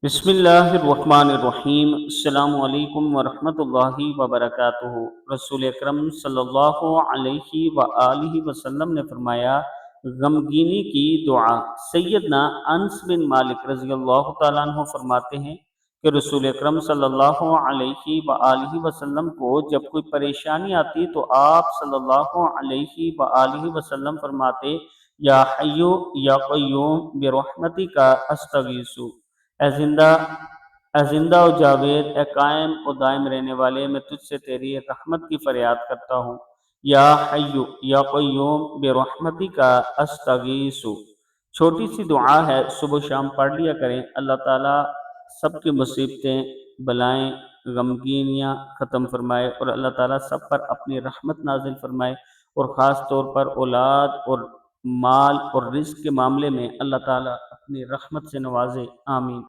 بسم اللہ الرحمن الرحیم۔ السلام علیکم ورحمۃ اللہ وبرکاتہ۔ رسول اکرم صلی اللہ علیہ وآلہ وسلم نے فرمایا، غمگینی کی دعا۔ سیدنا انس بن مالک رضی اللہ تعالیٰ عنہ فرماتے ہیں کہ رسول اکرم صلی اللہ علیہ وآلہ وسلم کو جب کوئی پریشانی آتی تو آپ صلی اللہ علیہ وآلہ وسلم فرماتے، یا حیو یا قیوم برحمتک استغیث۔ اے زندہ و جاوید، اے قائم و دائم رہنے والے، میں تجھ سے تیری رحمت کی فریاد کرتا ہوں۔ یا حیو یا قیوم برحمتک استغیث۔ چھوٹی سی دعا ہے، صبح و شام پڑھ لیا کریں۔ اللہ تعالیٰ سب کی مصیبتیں، بلائیں، غمگینیاں ختم فرمائے، اور اللہ تعالیٰ سب پر اپنی رحمت نازل فرمائے، اور خاص طور پر اولاد اور مال اور رزق کے معاملے میں اللہ تعالیٰ اپنی رحمت سے نوازے۔ آمین۔